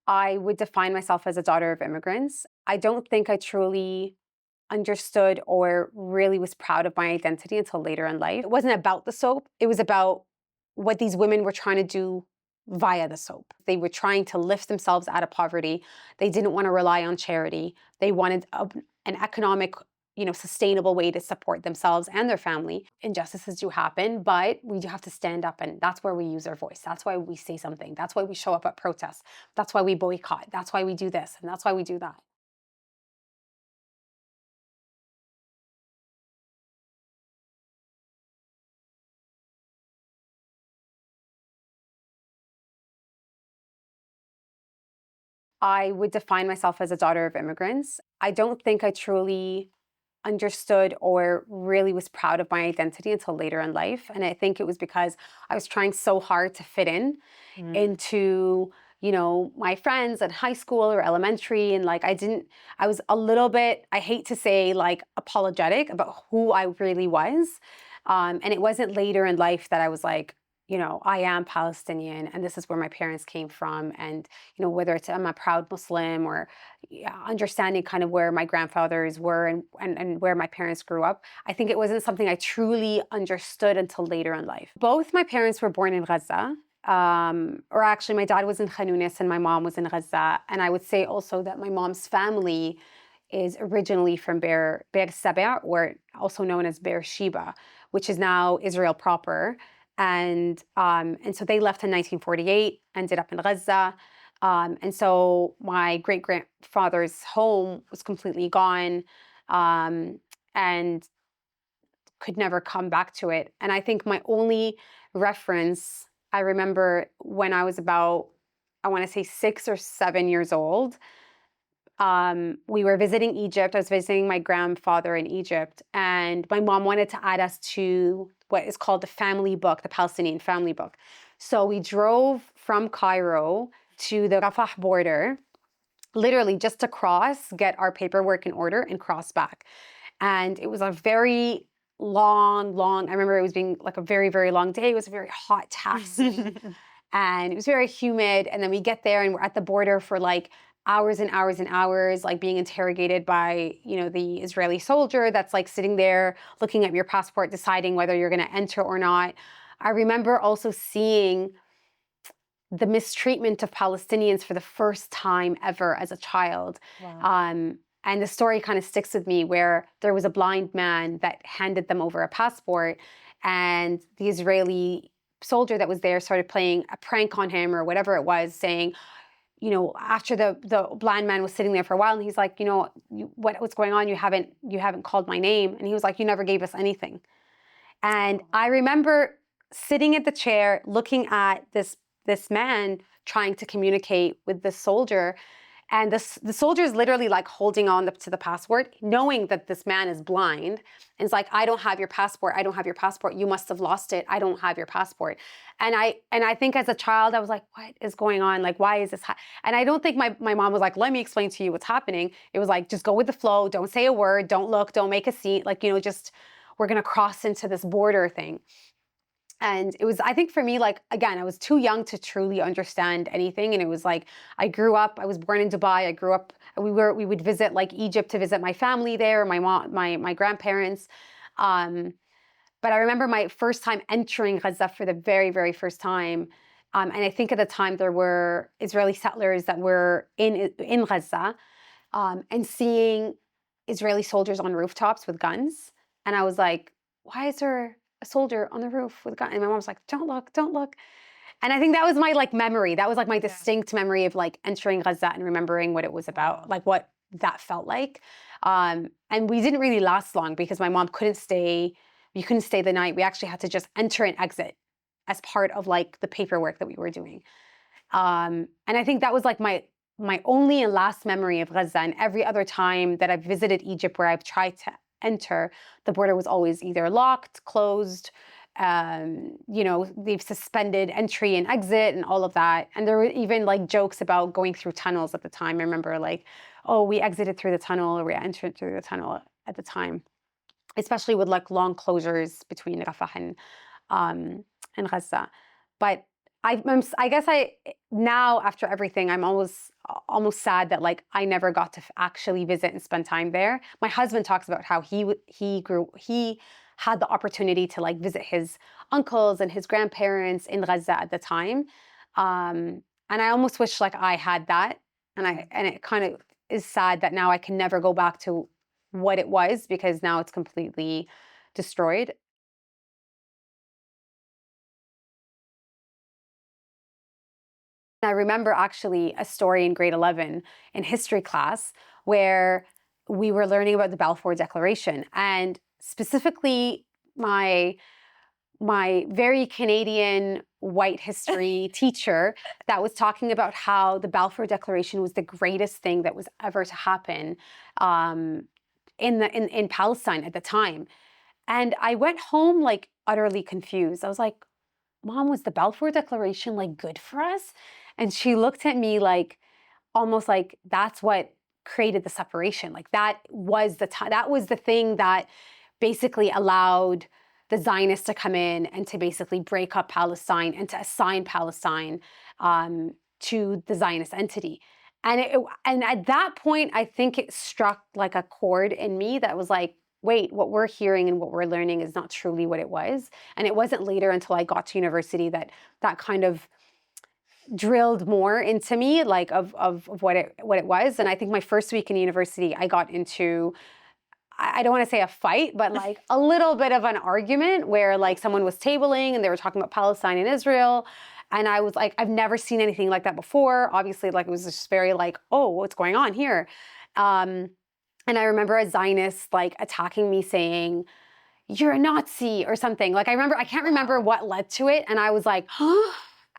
I would define myself as a daughter of immigrants. I don't think I truly understood or really was proud of my identity until later in life. It wasn't about the soap, it was about what these women were trying to do via the soap. They were trying to lift themselves out of poverty. They didn't want to rely on charity. They wanted an economic, sustainable way to support themselves and their family. Injustices do happen, but we do have to stand up, and that's where we use our voice. That's why we say something. That's why we show up at protests. That's why we boycott. That's why we do this, and that's why we do that. I would define myself as a daughter of immigrants. I don't think I truly understood or really was proud of my identity until later in life. And I think it was because I was trying so hard to fit in into, my friends at high school or elementary. And I was a little bit, I hate to say, like, apologetic about who I really was. And it wasn't later in life that I was like, I am Palestinian and this is where my parents came from. And, whether it's I'm a proud Muslim or understanding kind of where my grandfathers were and where my parents grew up, I think it wasn't something I truly understood until later in life. Both my parents were born in Gaza. Or actually, my dad was in Khan Younis and my mom was in Gaza. And I would say also that my mom's family is originally from Be'er Saba, or also known as Beersheba, which is now Israel proper. And so they left in 1948, ended up in Gaza. And so my great-grandfather's home was completely gone, and could never come back to it. And I think my only reference, I remember when I was about, I want to say 6 or 7 years old, we were visiting Egypt. I was visiting my grandfather in Egypt, and my mom wanted to add us to what is called the family book, the Palestinian family book. So we drove from Cairo to the Rafah border, literally just to cross, get our paperwork in order, and cross back. And it was a very long, I remember it was being like a very, very long day. It was a very hot taxi. And it was very humid. And then we get there and we're at the border for like hours and hours and hours, like being interrogated by, the Israeli soldier that's like sitting there looking at your passport, deciding whether you're going to enter or not. I remember also seeing the mistreatment of Palestinians for the first time ever as a child. Wow. And the story kind of sticks with me, where there was a blind man that handed them over a passport, and the Israeli soldier that was there started playing a prank on him or whatever it was, saying, after the blind man was sitting there for a while, and he's like, what's going on? You haven't called my name. And he was like, you never gave us anything. And I remember sitting at the chair, looking at this man trying to communicate with the soldier. And the soldier is literally like holding on to the passport, knowing that this man is blind. And it's like, I don't have your passport. I don't have your passport. You must have lost it. I don't have your passport. And I think as a child, I was like, what is going on? Like, why is this? And I don't think my mom was like, let me explain to you what's happening. It was like, just go with the flow. Don't say a word. Don't look. Don't make a scene. Like, just, we're going to cross into this border thing. And it was, I think for me, like, again, I was too young to truly understand anything. And it was like, I was born in Dubai. I grew up, we would visit like Egypt to visit my family there, my mom, my grandparents. But I remember my first time entering Gaza for the very, very first time. And I think at the time there were Israeli settlers that were in Gaza, and seeing Israeli soldiers on rooftops with guns. And I was like, why is there a soldier on the roof with a gun? And my mom was like, don't look, don't look. And I think that was my like memory. That was like my distinct memory of like entering Gaza and remembering what it was about, like what that felt like. And we didn't really last long because my mom couldn't stay. We couldn't stay the night. We actually had to just enter and exit as part of like the paperwork that we were doing. And I think that was like my only and last memory of Gaza. And every other time that I've visited Egypt where I've tried to enter, the border was always either locked, closed, they've suspended entry and exit and all of that. And there were even like jokes about going through tunnels at the time. I remember like, oh, we exited through the tunnel or we entered through the tunnel at the time, especially with like long closures between Rafah and Gaza. But I guess now after everything, I'm almost sad that like I never got to actually visit and spend time there. My husband talks about how he had the opportunity to like visit his uncles and his grandparents in Gaza at the time, and I almost wish like I had that, and it kind of is sad that now I can never go back to what it was because now it's completely destroyed. I remember actually a story in grade 11 in history class where we were learning about the Balfour Declaration, and specifically my my very Canadian white history teacher that was talking about how the Balfour Declaration was the greatest thing that was ever to happen um, in Palestine at the time. And I went home like utterly confused. I was like, Mom, was the Balfour Declaration like good for us? And she looked at me like almost like that's what created the separation. Like that was that was the thing that basically allowed the Zionists to come in and to basically break up Palestine and to assign Palestine to the Zionist entity. And at that point, I think it struck like a chord in me that was like, wait, what we're hearing and what we're learning is not truly what it was. And it wasn't later until I got to university that that kind of drilled more into me, like of what it was. And I think my first week in university, I got into, I don't want to say a fight, but like a little bit of an argument where like someone was tabling and they were talking about Palestine and Israel. And I was like, I've never seen anything like that before. Obviously, like it was just very like, oh, what's going on here? Um, and I remember a Zionist like attacking me saying, you're a Nazi or something. Like I can't remember what led to it. And I was like, huh?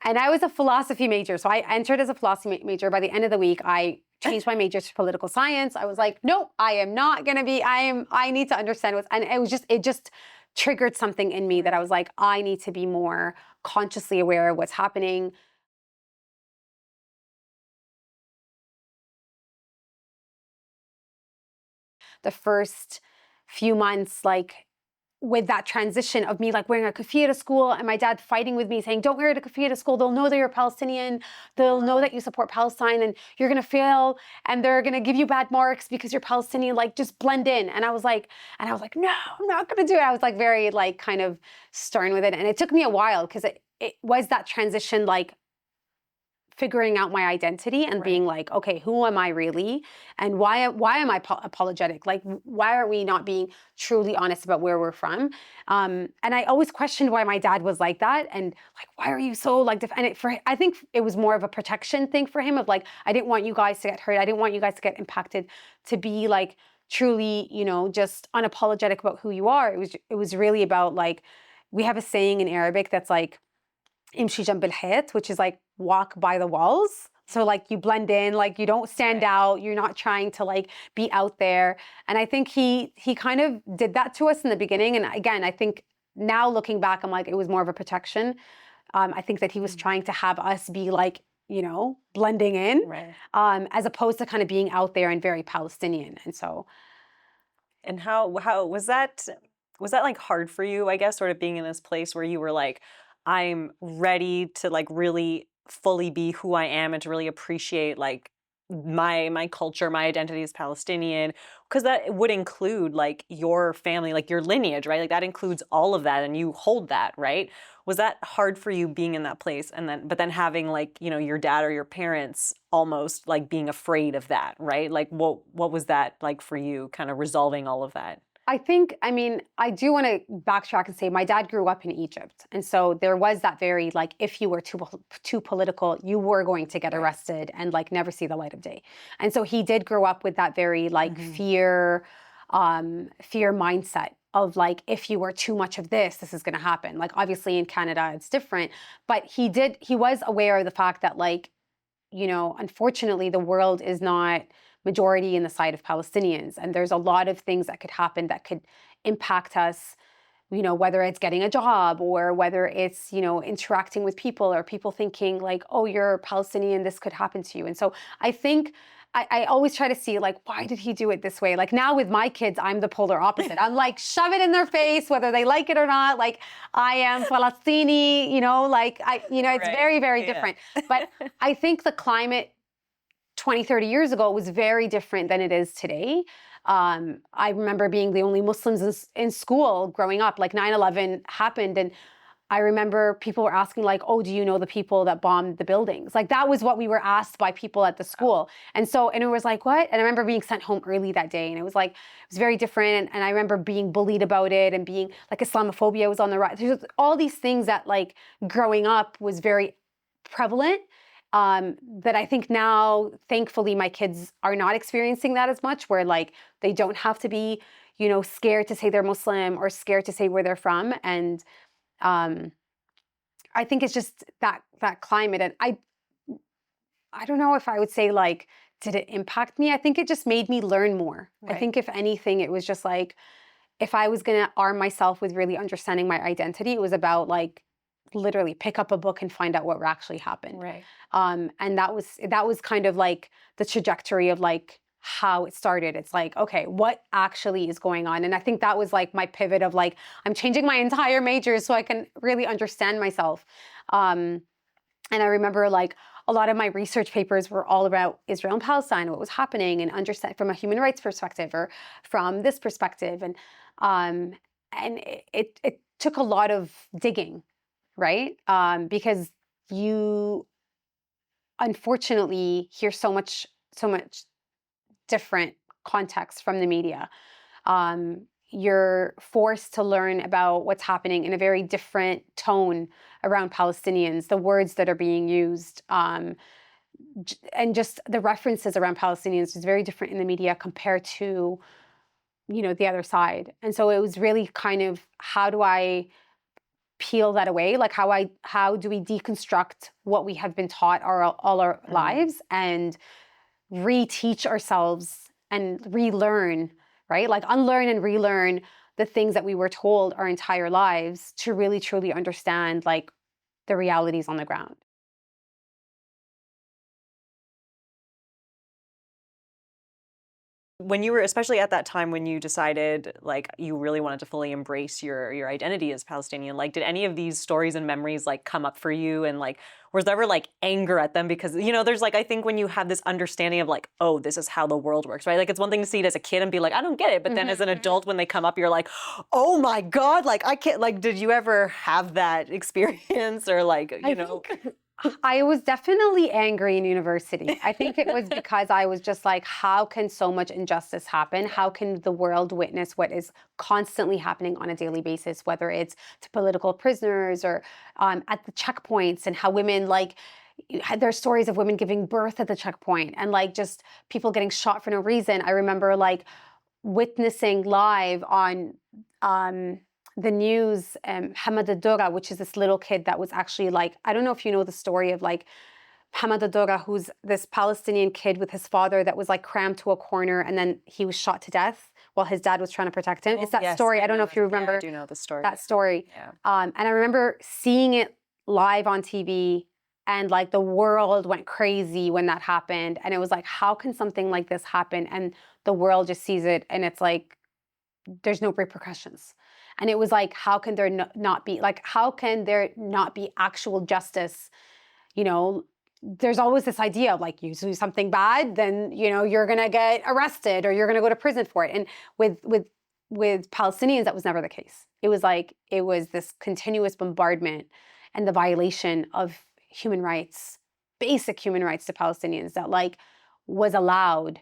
And I was a philosophy major. So I entered as a philosophy major. By the end of the week, I changed my major to political science. I was like, nope, I am not going to be, I need to understand what's, and it just triggered something in me that I was like, I need to be more consciously aware of what's happening. The first few months, like with that transition of me like wearing a keffiyeh to school and my dad fighting with me saying, don't wear a keffiyeh to school. They'll know that you're Palestinian. They'll know that you support Palestine and you're going to fail and they're going to give you bad marks because you're Palestinian. Like just blend in. And I was like, no, I'm not going to do it. I was like very like kind of stern with it. And it took me a while because it was that transition, like figuring out my identity and being like, okay, who am I really? And why am I apologetic? Like, why are we not being truly honest about where we're from? And I always questioned why my dad was like that. And like, why are you so like, I think it was more of a protection thing for him of like, I didn't want you guys to get hurt. I didn't want you guys to get impacted, to be like truly, just unapologetic about who you are. It was really about like, we have a saying in Arabic that's like, imshi jam bil hayat, which is like walk by the walls. So like you blend in, like you don't stand out, you're not trying to like be out there. And I think he kind of did that to us in the beginning. And again, I think now looking back, I'm like, it was more of a protection. I think that he was trying to have us be like, blending in, as opposed to kind of being out there and very Palestinian. And so. And how was that like hard for you, I guess, sort of being in this place where you were like, I'm ready to like really fully be who I am and to really appreciate like my culture, my identity as Palestinian, because that would include like your family, like your lineage, right? Like that includes all of that and you hold that, right? Was that hard for you being in that place but then having like, your dad or your parents almost like being afraid of that, right? Like what was that like for you, kind of resolving all of that? I do want to backtrack and say my dad grew up in Egypt. And so there was that very, like, if you were too political, you were going to get arrested and like never see the light of day. And so he did grow up with that very like fear mindset of like, if you were too much of this is going to happen. Like obviously in Canada, it's different, but he was aware of the fact that like, unfortunately the world is not majority in the side of Palestinians. And there's a lot of things that could happen that could impact us, whether it's getting a job or whether it's, interacting with people or people thinking like, oh, you're Palestinian, this could happen to you. And so I think I always try to see like, why did he do it this way? Like now with my kids, I'm the polar opposite. I'm like, shove it in their face, whether they like it or not. Like I am Palestini, like it's Right. very, very Yeah. different. But I think the climate 20, 30 years ago was very different than it is today. I remember being the only Muslims in school growing up, like 9/11 happened. And I remember people were asking like, oh, do you know the people that bombed the buildings? Like that was what we were asked by people at the school. And it was like, what? And I remember being sent home early that day. And it was very different. And I remember being bullied about it and being like Islamophobia was on the rise. There's all these things that like growing up was very prevalent. That I think now, thankfully, my kids are not experiencing that as much, where like they don't have to be, scared to say they're Muslim or scared to say where they're from. And um, I think it's just that climate, and I don't know if I would say like, did it impact me? I think it just made me learn more. I Right. think if anything, it was just like, if I was gonna arm myself with really understanding my identity, it was about like literally pick up a book and find out what actually happened. Right. And that was kind of like the trajectory of like how it started. It's like, okay, what actually is going on? And I think that was like my pivot of like, I'm changing my entire major so I can really understand myself. Um, and I remember like a lot of my research papers were all about Israel and Palestine, what was happening, and understand from a human rights perspective or from this perspective. Um, and it took a lot of digging, right? Because you unfortunately hear so much different context from the media. You're forced to learn about what's happening in a very different tone around Palestinians, the words that are being used, and just the references around Palestinians is very different in the media compared to, the other side. And so it was really kind of, how do I peel that away? Like how do we deconstruct what we have been taught all our lives and reteach ourselves and relearn, right? Like unlearn and relearn the things that we were told our entire lives to really truly understand like the realities on the ground. When you were, especially at that time when you decided like you really wanted to fully embrace your identity as Palestinian, like did any of these stories and memories like come up for you, and like was there ever like anger at them? Because there's like, I think when you have this understanding of like, oh, this is how the world works, right? Like it's one thing to see it as a kid and be like, I don't get it, but then as an adult when they come up, you're like, oh my God, like I can't, like did you ever have that experience, or like Think I was definitely angry in university. I think it was because I was just like, how can so much injustice happen? How can the world witness what is constantly happening on a daily basis, whether it's to political prisoners or at the checkpoints, and how women like, there's stories of women giving birth at the checkpoint and like just people getting shot for no reason. I remember like witnessing live on the news, Hamad Dora, which is this little kid that was actually like, I don't know if you know the story of like Hamad Dora, who's this Palestinian kid with his father that was like crammed to a corner and then he was shot to death while his dad was trying to protect him. It's that yes, story. I don't know if you yeah, remember I do know the story. that story. Yeah. And I remember seeing it live on TV, and like the world went crazy when that happened. And it was like, how can something like this happen? And the world just sees it and it's like, there's no repercussions. And it was like, how can there not be, like, how can there not be actual justice? There's always this idea of like, you do something bad, then, you're going to get arrested or you're going to go to prison for it. And with Palestinians, that was never the case. It was this continuous bombardment and the violation of human rights, basic human rights to Palestinians that like was allowed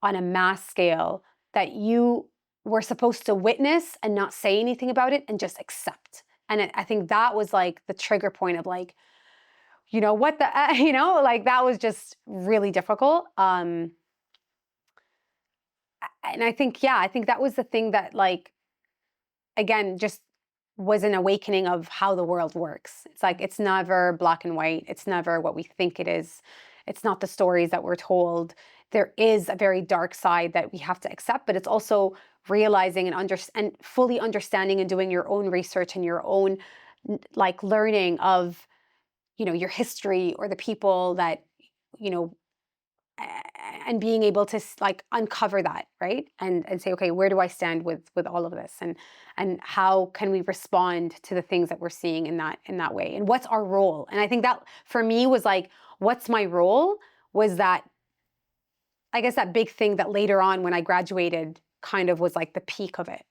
on a mass scale that you were supposed to witness and not say anything about it and just accept. And I think that was like the trigger point of like, what the, like that was just really difficult. And I think, yeah, I think that was the thing that like, again, just was an awakening of how the world works. It's like, it's never black and white. It's never what we think it is. It's not the stories that we're told. There is a very dark side that we have to accept, but it's also realizing and fully understanding and doing your own research and your own like learning of, your history or the people that, and being able to like uncover that, right? And say, okay, where do I stand with all of this, and how can we respond to the things that we're seeing in that way, and what's our role? And I think that for me was like, what's my role, was that, I guess, that big thing that later on when I graduated kind of was like the peak of it.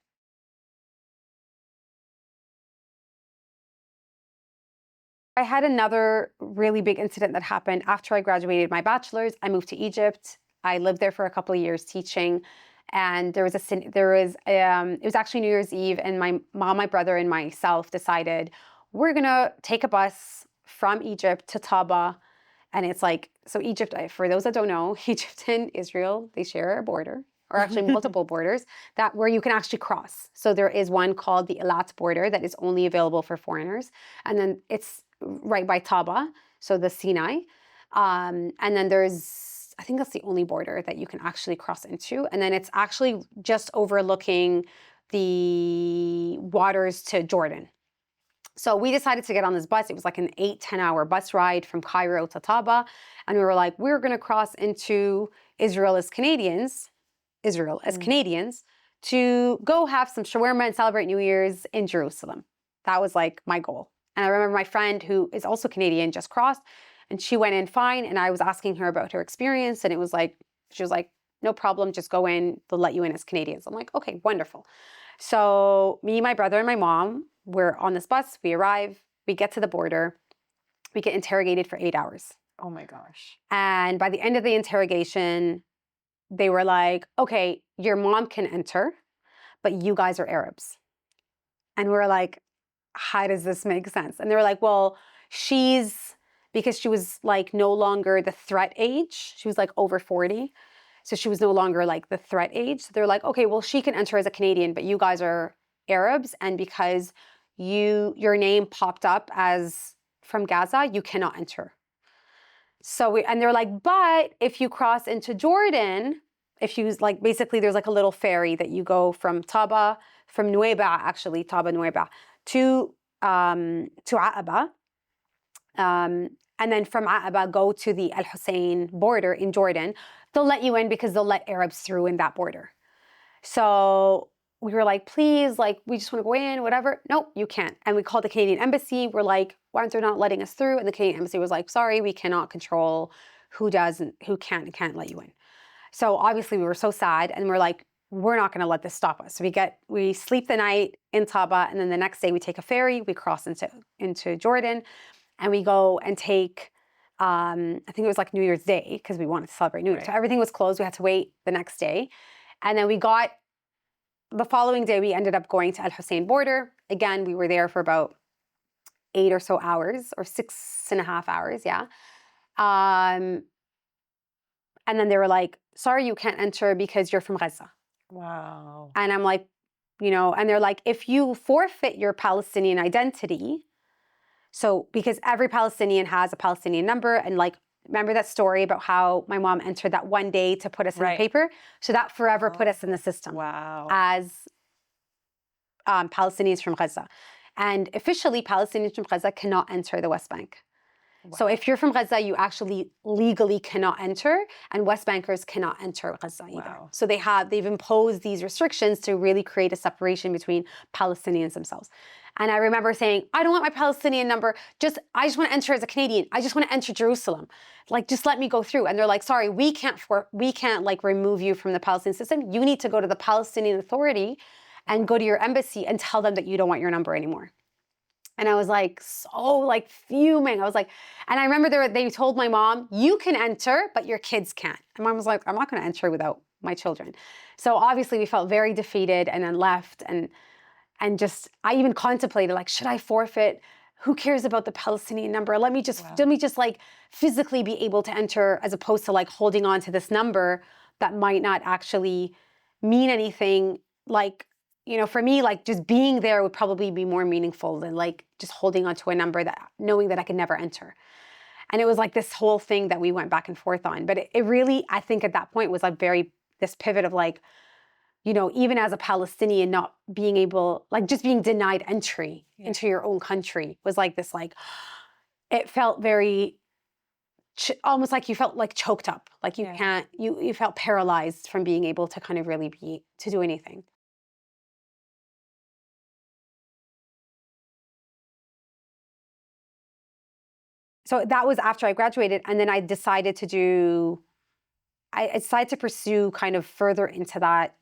I had another really big incident that happened after I graduated my bachelor's. I moved to Egypt. I lived there for a couple of years teaching, and it was actually New Year's Eve, and my mom, my brother, and myself decided we're gonna take a bus from Egypt to Taba. And it's like, so Egypt, for those that don't know, Egypt and Israel, they share a border, or actually multiple borders, that where you can actually cross. So there is one called the Eilat border that is only available for foreigners. And then it's right by Taba, so the Sinai. And then there's, I think that's the only border that you can actually cross into. And then it's actually just overlooking the waters to Jordan. So we decided to get on this bus. It was like an 8-10 hour bus ride from Cairo to Taba. And we were like, we're going to cross into Israel as Canadians, to go have some shawarma and celebrate New Year's in Jerusalem. That was like my goal. And I remember my friend, who is also Canadian, just crossed, and she went in fine. And I was asking her about her experience, and she was like, no problem, just go in, they'll let you in as Canadians. I'm like, okay, wonderful. So me, my brother, and my mom, we're on this bus, we arrive, we get to the border, we get interrogated for 8 hours. Oh my gosh. And by the end of the interrogation, they were like, okay, your mom can enter, but you guys are Arabs. And we're like, how does this make sense? And they were like, well, because she was like no longer the threat age, she was like over 40. So she was no longer like the threat age. So they're like, okay, well, she can enter as a Canadian, but you guys are Arabs. And because your name popped up as from Gaza, you cannot enter. And they're like, but if you cross into Jordan, if you like, basically there's like a little ferry that you go from Taba, from Nueva, actually, Taba Nueva, to Aqaba. And then from Aqaba, go to the Al Hussein border in Jordan. They'll let you in because they'll let Arabs through in that border. So we were like, please, like, we just want to go in, whatever. Nope, you can't. And we called the Canadian embassy. We're like, why aren't they not letting us through? And the Canadian embassy was like, sorry, we cannot control who does and who can't and can't let you in. So obviously we were so sad, and we're like, we're not going to let this stop us. So we sleep the night in Taba, and then the next day we take a ferry, we cross into Jordan, and we go and take, I think it was like New Year's Day, because we wanted to celebrate New Year. Right. So everything was closed. We had to wait the next day. And then the following day, we ended up going to Al Hussein border. Again, we were there for about 8 or so hours, or 6.5 hours, yeah. And then they were like, sorry, you can't enter because you're from Gaza. Wow. And I'm like, and they're like, if you forfeit your Palestinian identity, so because every Palestinian has a Palestinian number, and like, remember that story about how my mom entered that one day to put us in the paper? So that forever put us in the system. Wow. As Palestinians from Gaza. And officially, Palestinians from Gaza cannot enter the West Bank. Wow. So if you're from Gaza, you actually legally cannot enter, and West Bankers cannot enter Gaza either. Wow. So they've imposed these restrictions to really create a separation between Palestinians themselves. And I remember saying, I don't want my Palestinian number. I just want to enter as a Canadian. I just want to enter Jerusalem. Like, just let me go through. And they're like, sorry, we can't like remove you from the Palestinian system. You need to go to the Palestinian Authority and go to your embassy and tell them that you don't want your number anymore. And I was like, so like fuming. I was like, and I remember they told my mom, you can enter, but your kids can't. And mom was like, I'm not going to enter without my children. So obviously we felt very defeated, and then left. And just, I even contemplated, like, should I forfeit? Who cares about the Palestinian number? Let me just like physically be able to enter, as opposed to like holding on to this number that might not actually mean anything. Like, for me, like just being there would probably be more meaningful than like just holding on to a number knowing that I could never enter. And it was like this whole thing that we went back and forth on. But it really, I think at that point was like this pivot of like, even as a Palestinian, not being able, like just being denied entry into your own country was like this, like, it felt very almost like you felt like choked up, like you Yeah. can't, you felt paralyzed from being able to kind of really to do anything. So that was after I graduated, and then I decided to pursue kind of further into that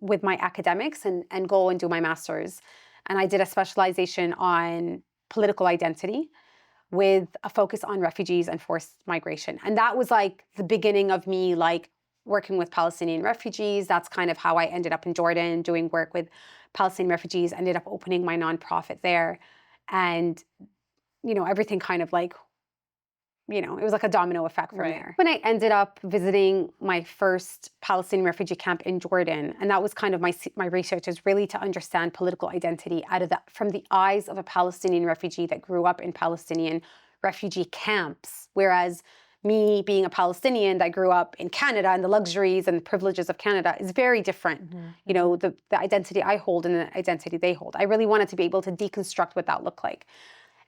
with my academics and go and do my master's. And I did a specialization on political identity with a focus on refugees and forced migration. And that was like the beginning of me like working with Palestinian refugees. That's kind of how I ended up in Jordan doing work with Palestinian refugees, ended up opening my nonprofit there. And, everything kind of like, it was like a domino effect from there. When I ended up visiting my first Palestinian refugee camp in Jordan, and that was kind of my research, is really to understand political identity from the eyes of a Palestinian refugee that grew up in Palestinian refugee camps, whereas me being a Palestinian that grew up in Canada and the luxuries and the privileges of Canada is very different. The identity I hold and the identity they hold. I really wanted to be able to deconstruct what that looked like.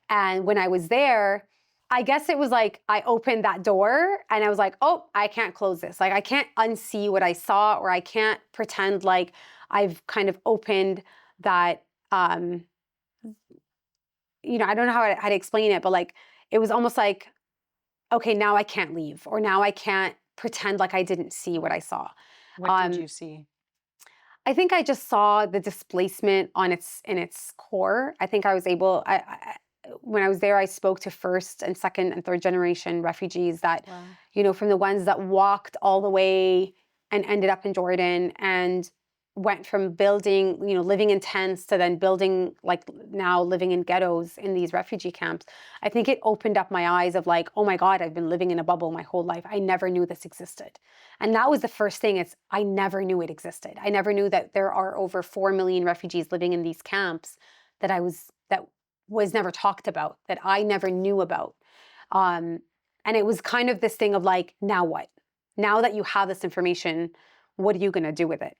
And when I was there, I guess it was like I opened that door and I was like, oh, I can't close this. Like I can't unsee what I saw, or I can't pretend like I've kind of opened that, I don't know how to explain it, but like it was almost like, okay, now I can't leave, or now I can't pretend like I didn't see what I saw. What did you see? I think I just saw the displacement in its core. I think I was able, when I was there, I spoke to first and second and third generation refugees that, from the ones that walked all the way and ended up in Jordan and went from building, living in tents to then building, like now living in ghettos in these refugee camps. I think it opened up my eyes of like, oh my God, I've been living in a bubble my whole life. I never knew this existed. And that was the first thing. I never knew it existed. I never knew that there are over 4 million refugees living in these camps that was never talked about, that I never knew about. And it was kind of this thing of like, now what? Now that you have this information, what are you going to do with it?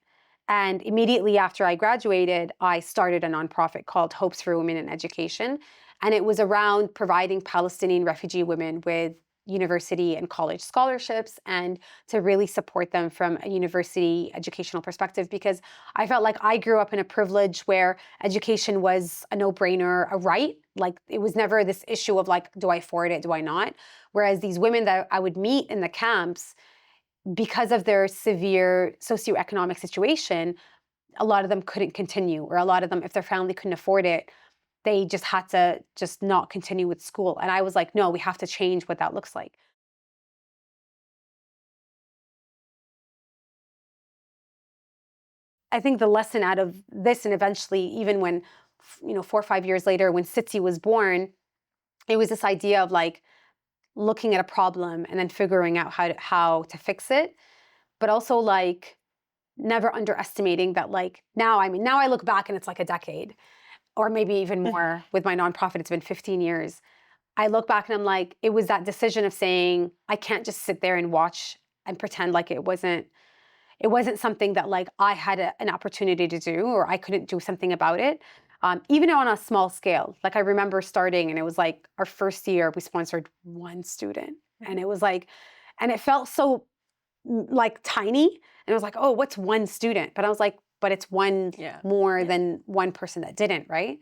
And immediately after I graduated, I started a nonprofit called Hopes for Women in Education. And it was around providing Palestinian refugee women with university and college scholarships and to really support them from a university educational perspective, because I felt like I grew up in a privilege where education was a no-brainer, a right. Like it was never this issue of like, do I afford it, do I not? Whereas these women that I would meet in the camps, because of their severe socioeconomic situation, a lot of them couldn't continue, or a lot of them, if their family couldn't afford it, they just had to just not continue with school. And I was like, no, we have to change what that looks like. I think the lesson out of this, and eventually even when, 4 or 5 years later, when SITTI was born, it was this idea of like looking at a problem and then figuring out how to fix it, but also like never underestimating that, like now I look back and it's like a decade, or maybe even more. With my nonprofit, it's been 15 years. I look back and I'm like, it was that decision of saying, I can't just sit there and watch and pretend like it wasn't something that like I had an opportunity to do, or I couldn't do something about it. Even on a small scale. Like I remember starting, and it was like our first year, we sponsored one student, and it was like, and it felt so like tiny, and it was like, oh, what's one student? But I was like, but it's one more than one person that didn't, right?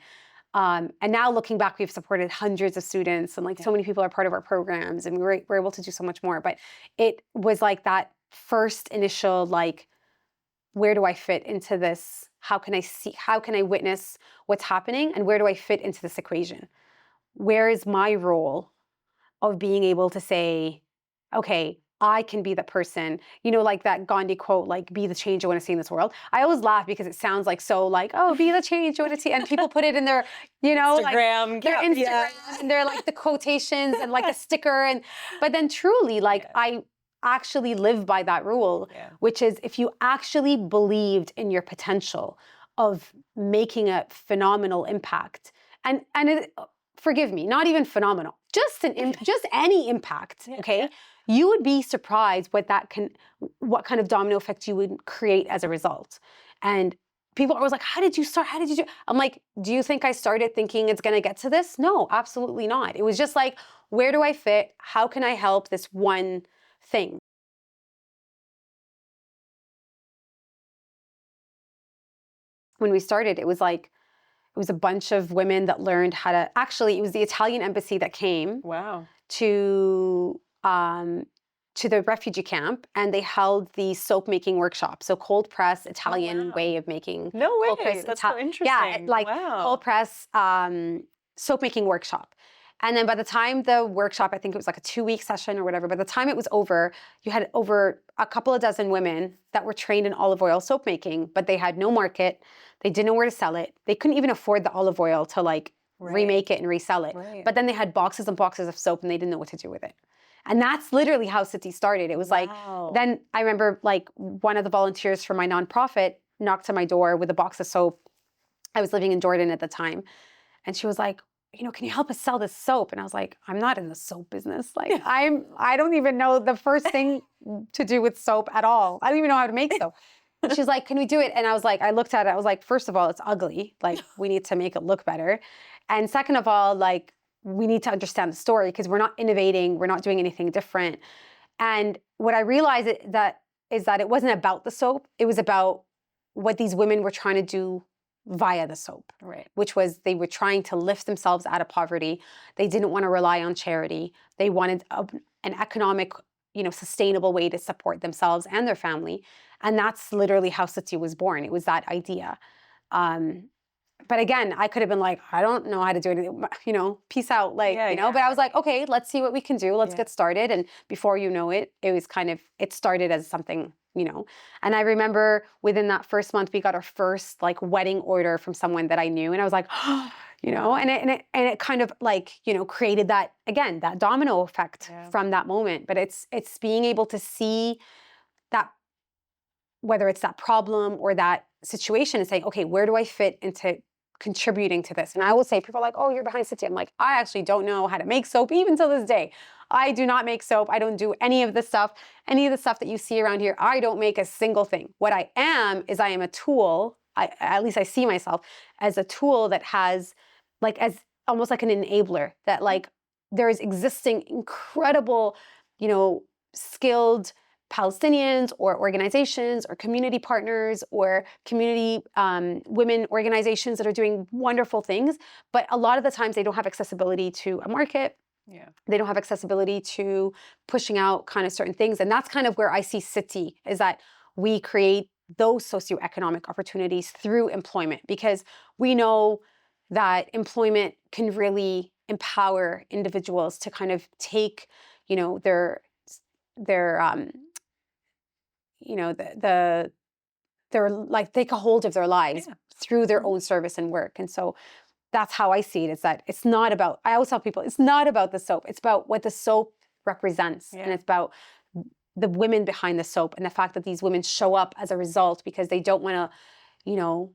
And now looking back, we've supported hundreds of students, and like so many people are part of our programs, and we're able to do so much more. But it was like that first initial, like, where do I fit into this? How can I witness what's happening? And where do I fit into this equation? Where is my role of being able to say, okay, I can be the person, like that Gandhi quote, like, be the change you want to see in this world. I always laugh because it sounds like so like, oh, be the change you want to see. And people put it in their, Instagram, like their Instagram, and they're like the quotations and like a sticker. But then truly, like, I actually live by that rule, which is if you actually believed in your potential of making a phenomenal impact, and forgive me, not even phenomenal, just any impact, okay? You would be surprised what kind of domino effect you would create as a result. And people are always like, how did you start? How did you do? I'm like, do you think I started thinking it's going to get to this? No, absolutely not. It was just like, where do I fit? How can I help this one thing? When we started, it was like, it was a bunch of women that learned how to, actually, it was the Italian embassy that came Wow. to the refugee camp, and they held the soap making workshop. So cold press Oh, Italian wow. way of making No cold way. press. That's so Yeah, interesting. like Wow. cold press soap making workshop. And then by the time the workshop, I think it was like a 2-week session or whatever, by the time it was over, you had over a couple of dozen women that were trained in olive oil soap making, but they had no market. They didn't know where to sell it. They couldn't even afford the olive oil to like Right. remake it and resell it. Right. But then they had boxes and boxes of soap and they didn't know what to do with it. And that's literally how SITTI started. It was like, Wow. then I remember like one of the volunteers for my nonprofit knocked on my door with a box of soap. I was living in Jordan at the time. And she was like, can you help us sell this soap? And I was like, I'm not in the soap business. Like I don't even know the first thing to do with soap at all. I don't even know how to make soap. And she's like, can we do it? And I was like, I looked at it. I was like, first of all, it's ugly. Like we need to make it look better. And second of all, like we need to understand the story because we're not innovating. We're not doing anything different. And what I realized is that it wasn't about the soap. It was about what these women were trying to do via the soap, Right. which was they were trying to lift themselves out of poverty. They didn't want to rely on charity. They wanted an economic, sustainable way to support themselves and their family. And that's literally how SITTI was born. It was that idea. But again, I could have been like, I don't know how to do it, peace out, like, Yeah. but I was like, okay, let's see what we can do. Let's Yeah. get started. And before you know it, it started as something, and I remember within that first month, we got our first like wedding order from someone that I knew. And I was like, and it kind of like, created that, again, that domino effect Yeah. from that moment. But it's being able to see that, whether it's that problem or that situation, and saying, okay, where do I fit into contributing to this? And I will say, people are like, oh, you're behind SITTI. I'm like, I actually don't know how to make soap, even till this day. I do not make soap. I don't do any of the stuff. Any of the stuff that you see around here, I don't make a single thing. What I am is I am a tool. At least I see myself as a tool that has, like, as almost like an enabler, that like there is existing incredible, skilled Palestinians or organizations or community partners or community women organizations that are doing wonderful things. But a lot of the times they don't have accessibility to a market. Yeah. They don't have accessibility to pushing out kind of certain things. And that's kind of where I see SITTI, is that we create those socioeconomic opportunities through employment, because we know that employment can really empower individuals to kind of take, their they're like take a hold of their lives Yeah. through their own service and work. And so that's how I see it, is that it's not about, I always tell people, it's not about the soap. It's about what the soap represents. Yeah. And it's about the women behind the soap and the fact that these women show up as a result because they don't want to,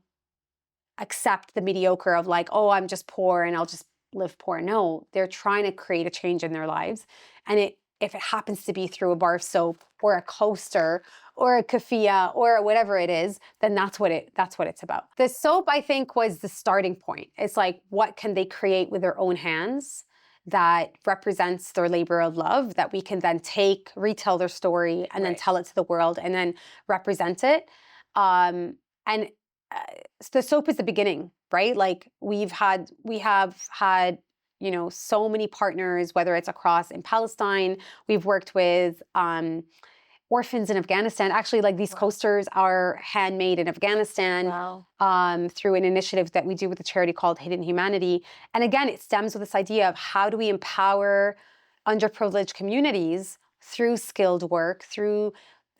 accept the mediocre of like, oh, I'm just poor and I'll just live poor. No, they're trying to create a change in their lives. And if it happens to be through a bar of soap or a coaster or a keffiyeh or whatever it is, then that's what it's about. The soap, I think, was the starting point. It's like, what can they create with their own hands that represents their labor of love, that we can then retell their story and then Right. tell it to the world and then represent it. And the soap is the beginning, right? Like we have had, so many partners, whether it's across in Palestine. We've worked with orphans in Afghanistan. Actually, like these coasters are handmade in Afghanistan. Wow. Through an initiative that we do with a charity called Hidden Humanity. And again, it stems with this idea of how do we empower underprivileged communities through skilled work, through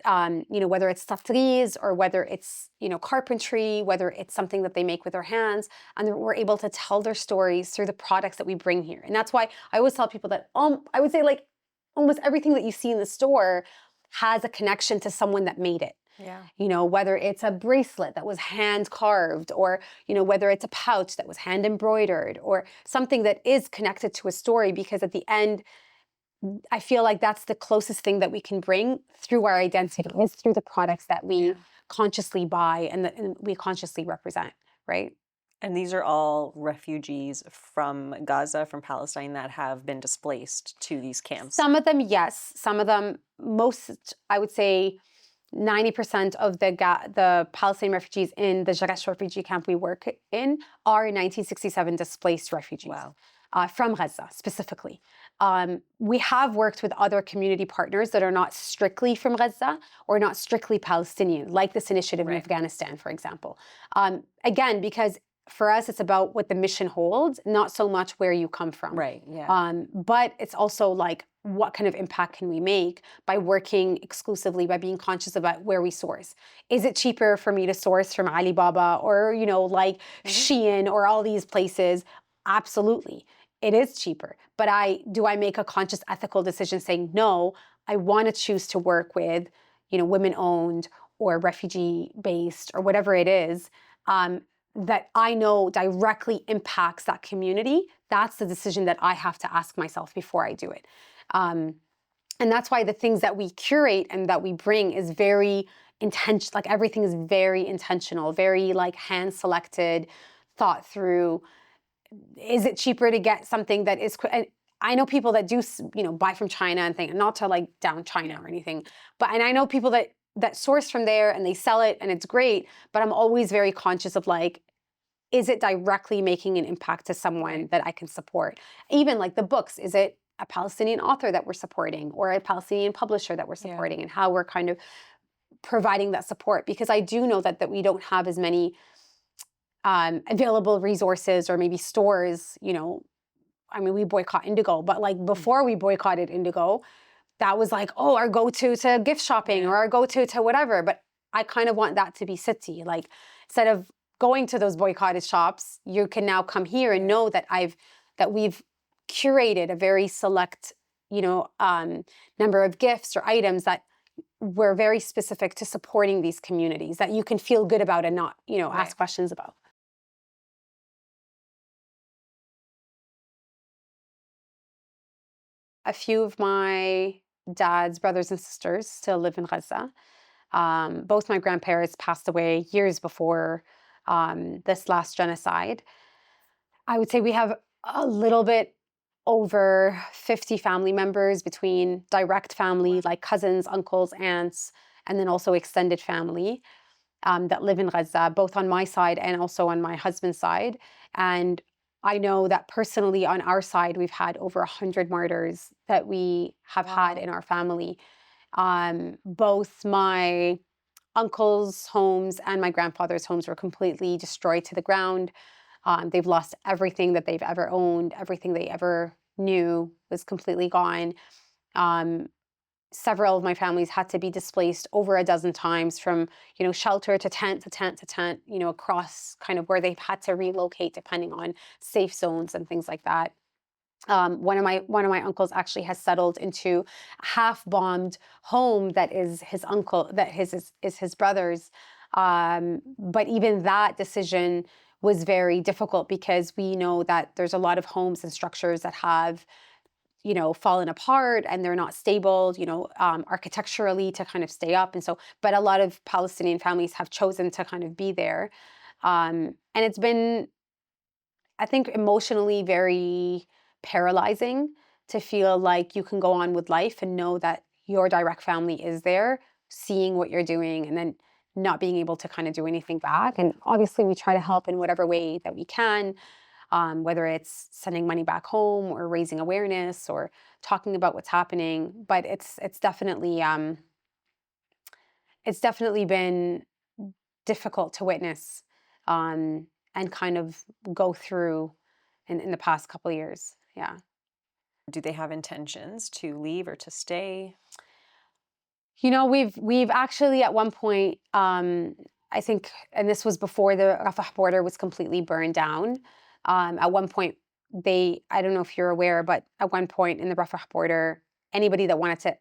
whether it's Tatreez or whether it's, carpentry, whether it's something that they make with their hands, and we're able to tell their stories through the products that we bring here. And that's why I always tell people that I would say like almost everything that you see in the store has a connection to someone that made it. Yeah. Whether it's a bracelet that was hand carved, or, whether it's a pouch that was hand embroidered, or something that is connected to a story, because at the end, I feel like that's the closest thing that we can bring through our identity, is through the products that we consciously buy and we consciously represent, right? And these are all refugees from Gaza, from Palestine, that have been displaced to these camps. Some of them, yes. Some of them, most, I would say 90% of the Palestinian refugees in the Jerash refugee camp we work in are 1967 displaced refugees. Wow. From Gaza specifically. We have worked with other community partners that are not strictly from Gaza or not strictly Palestinian, like this initiative in Afghanistan, for example. Again, because for us, it's about what the mission holds, not so much where you come from. Right, yeah. But it's also like, what kind of impact can we make by working exclusively, by being conscious about where we source? Is it cheaper for me to source from Alibaba or, like Shein or all these places? Absolutely. It is cheaper. But do I make a conscious ethical decision saying, no, I want to choose to work with, women-owned or refugee-based or whatever it is, that I know directly impacts that community? That's the decision that I have to ask myself before I do it. And that's why the things that we curate and that we bring is very intentional. Like everything is very intentional, very like hand-selected, thought through. Is it cheaper to get something that is, and I know people that do, buy from China and think, not to like down China or anything, and I know people that source from there and they sell it and it's great, but I'm always very conscious of like, is it directly making an impact to someone that I can support? Even like the books, is it a Palestinian author that we're supporting or a Palestinian publisher that we're supporting, and how we're kind of providing that support? Because I do know that we don't have as many available resources or maybe stores, I mean, we boycott Indigo, but like before we boycotted Indigo, that was like, oh, our go-to to gift shopping or our go-to to whatever. But I kind of want that to be SITTI. Like instead of going to those boycotted shops, you can now come here and know that we've curated a very select, number of gifts or items that were very specific to supporting these communities that you can feel good about and not, ask questions about. A few of my dad's brothers and sisters still live in Gaza. Both my grandparents passed away years before this last genocide. I would say we have a little bit over 50 family members between direct family, like cousins, uncles, aunts, and then also extended family that live in Gaza, both on my side and also on my husband's side. And I know that personally on our side, we've had over 100 martyrs that we have had in our family. Both my uncles' homes and my grandfather's homes were completely destroyed to the ground. They've lost everything that they've ever owned. Everything they ever knew was completely gone. Several of my families had to be displaced over a dozen times from, shelter to tent to tent to tent, across kind of where they've had to relocate depending on safe zones and things like that. One of my uncles actually has settled into a half-bombed home that is his uncle, is his brother's. But even that decision was very difficult because we know that there's a lot of homes and structures that have, fallen apart and they're not stable, architecturally to kind of stay up. And so, but a lot of Palestinian families have chosen to kind of be there. And it's been, I think, emotionally very paralyzing to feel like you can go on with life and know that your direct family is there, seeing what you're doing, and then not being able to kind of do anything back. And obviously we try to help in whatever way that we can. Whether it's sending money back home or raising awareness or talking about what's happening, but it's definitely been difficult to witness and kind of go through in the past couple of years. Yeah. Do they have intentions to leave or to stay? We've actually at one point, I think, and this was before the Rafah border was completely burned down. At one point, I don't know if you're aware, but at one point in the Rafah border, anybody that wanted to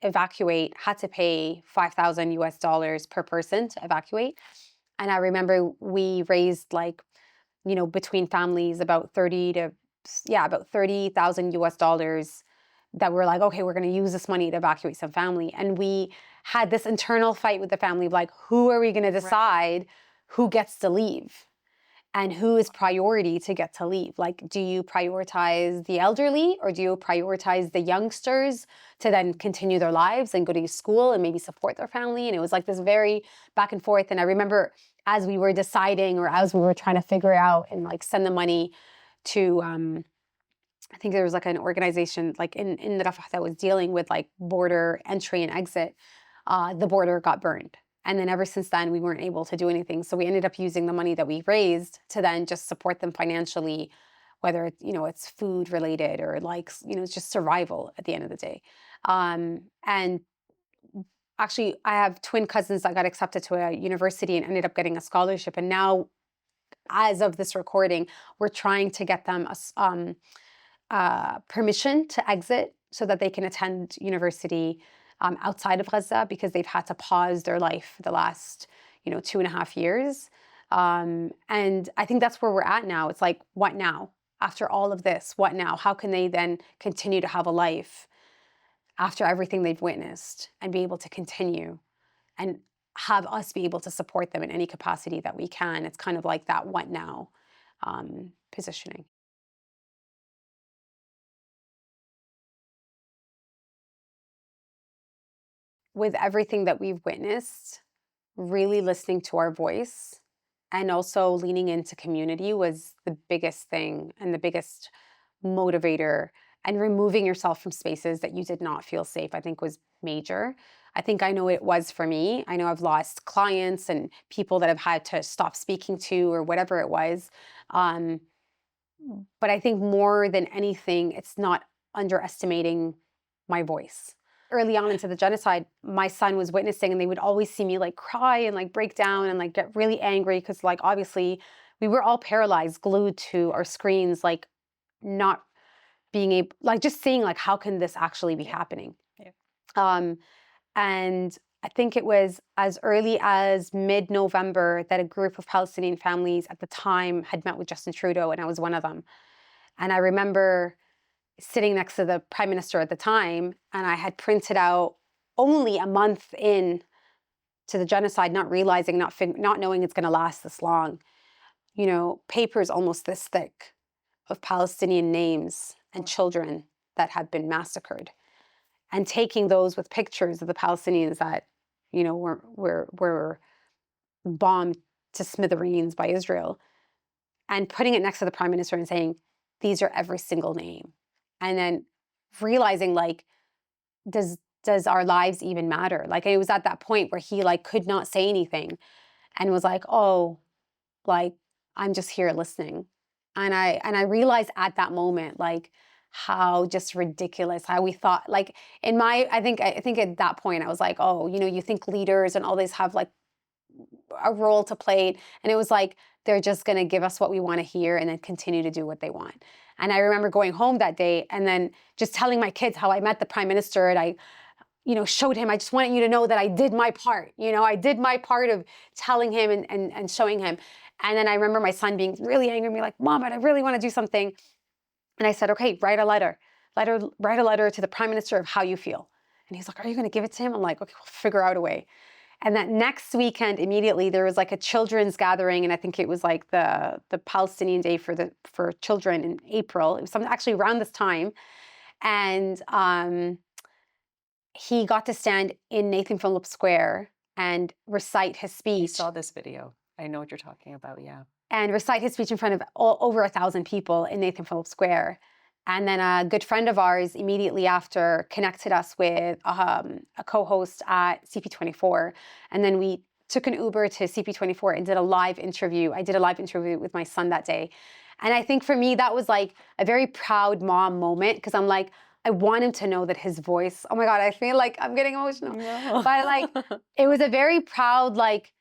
evacuate had to pay $5,000 per person to evacuate. And I remember we raised between families about $30,000 that we're like, okay, we're going to use this money to evacuate some family. And we had this internal fight with the family of like, who are we going to decide who gets to leave? And who is priority to get to leave? Like, do you prioritize the elderly or do you prioritize the youngsters to then continue their lives and go to school and maybe support their family? And it was like this very back and forth. And I remember as we were deciding or as we were trying to figure out and like send the money to, I think there was like an organization like in Rafah that was dealing with like border entry and exit. The border got burned. And then ever since then, we weren't able to do anything. So we ended up using the money that we raised to then just support them financially, whether it's, it's food related or like, it's just survival at the end of the day. And actually, I have twin cousins that got accepted to a university and ended up getting a scholarship. And now, as of this recording, we're trying to get them permission to exit so that they can attend university outside of Gaza because they've had to pause their life for the last, 2.5 years. And I think that's where we're at now. It's like, what now? After all of this, what now? How can they then continue to have a life after everything they've witnessed and be able to continue and have us be able to support them in any capacity that we can? It's kind of like that what now positioning. With everything that we've witnessed, really listening to our voice and also leaning into community was the biggest thing and the biggest motivator. And removing yourself from spaces that you did not feel safe, I think was major. I think I know it was for me. I know I've lost clients and people that I've had to stop speaking to or whatever it was. But I think more than anything, it's not underestimating my voice. Early on into the genocide, my son was witnessing and they would always see me like cry and like break down and like get really angry because like obviously we were all paralyzed, glued to our screens, like not being able, like just seeing like how can this actually be happening? Yeah. And I think it was as early as mid-November that a group of Palestinian families at the time had met with Justin Trudeau, and I was one of them. And I remember sitting next to the prime minister at the time, and I had printed out only a month in to the genocide, not realizing, not knowing it's going to last this long, papers almost this thick of Palestinian names and children that had been massacred, and taking those with pictures of the Palestinians that, were bombed to smithereens by Israel, and putting it next to the prime minister and saying, these are every single name. And then realizing like, does our lives even matter? Like it was at that point where he like could not say anything and was like, oh, like I'm just here listening. And I realized at that moment, like how just ridiculous, how we thought like I think at that point I was like, oh, you think leaders and all these have like a role to play. And it was like, they're just going to give us what we want to hear and then continue to do what they want. And I remember going home that day and then just telling my kids how I met the prime minister and I, showed him, I just wanted you to know that I did my part. I did my part of telling him and showing him. And then I remember my son being really angry at me, like, Mom, I really want to do something. And I said, okay, write a letter to the prime minister of how you feel. And he's like, are you going to give it to him? I'm like, okay, we'll figure out a way. And that next weekend, immediately, there was like a children's gathering, and I think it was like the Palestinian Day for children in April. It was actually around this time, and he got to stand in Nathan Phillips Square and recite his speech. I saw this video. I know what you're talking about. Yeah, and recite his speech in front of over 1,000 people in Nathan Phillips Square. And then a good friend of ours immediately after connected us with a co-host at CP24. And then we took an Uber to CP24 and did a live interview. I did a live interview with my son that day. And I think for me, that was like a very proud mom moment because I'm like, I want him to know that his voice, oh my God, I feel like I'm getting emotional. No. But like, it was a very proud, like,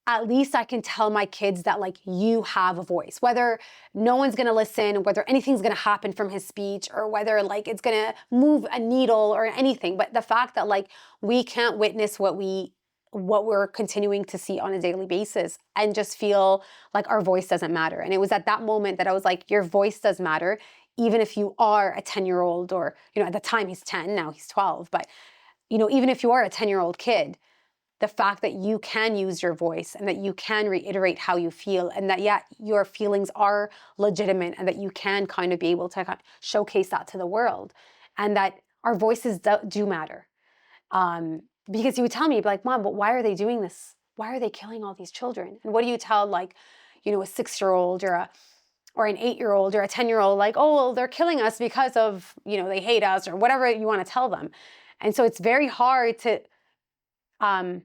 at least I can tell my kids that like you have a voice, whether no one's going to listen, whether anything's going to happen from his speech or whether like it's going to move a needle or anything. But the fact that like we can't witness what we're continuing to see on a daily basis and just feel like our voice doesn't matter. And it was at that moment that I was like, your voice does matter. even if you are a 10-year-old, or, at the time he's 10, now he's 12, but, even if you are a 10-year-old kid, the fact that you can use your voice and that you can reiterate how you feel, and that, yeah, your feelings are legitimate, and that you can kind of be able to kind of showcase that to the world, and that our voices do matter. Because you would tell me, you'd be like, Mom, but why are they doing this? Why are they killing all these children? And what do you tell, like, a 6-year-old, or an 8-year-old, or a 10-year-old, like, oh, well, they're killing us because of, they hate us, or whatever you want to tell them. And so it's very hard to um,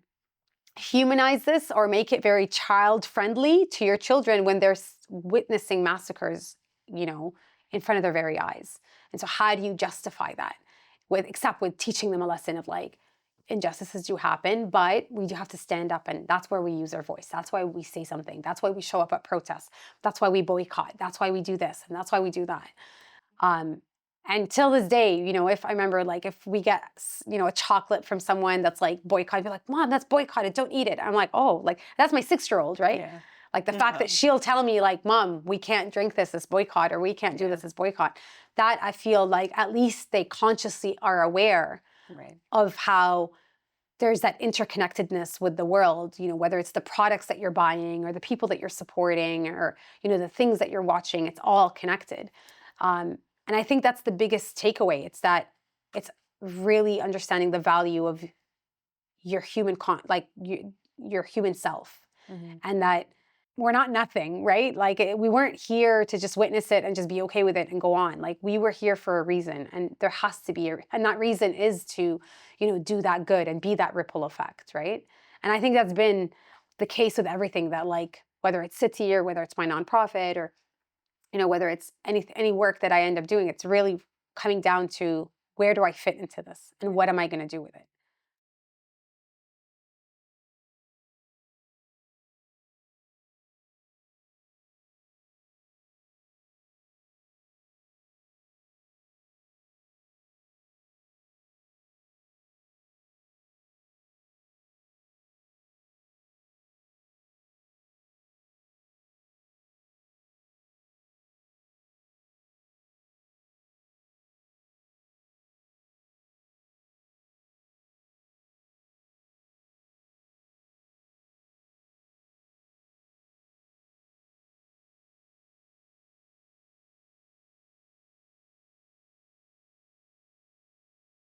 humanize this or make it very child friendly to your children when they're witnessing massacres, in front of their very eyes. And so how do you justify that except with teaching them a lesson of, like, injustices do happen, but we do have to stand up, and that's where we use our voice. That's why we say something. That's why we show up at protests. That's why we boycott. That's why we do this, and that's why we do that. Um, and till this day, if I remember, like, if we get, a chocolate from someone that's like boycott, I'd be like, Mom, that's boycotted. Don't eat it. I'm like, oh, like, that's my 6-year-old, right? Yeah. Like, the fact that she'll tell me, like, Mom, we can't drink this as boycott, or we can't do this as boycott. That, I feel like, at least they consciously are aware of how there's that interconnectedness with the world, whether it's the products that you're buying, or the people that you're supporting, or, the things that you're watching, it's all connected. And I think that's the biggest takeaway. It's that it's really understanding the value of your human, your human self, and that we're not nothing, right? Like, we weren't here to just witness it and just be okay with it and go on. Like, we were here for a reason, and there has to be and that reason is to, do that good and be that ripple effect, right? And I think that's been the case with everything that, like, whether it's SITTI, or whether it's my nonprofit, or, whether it's any work that I end up doing, it's really coming down to, where do I fit into this, and what am I going to do with it?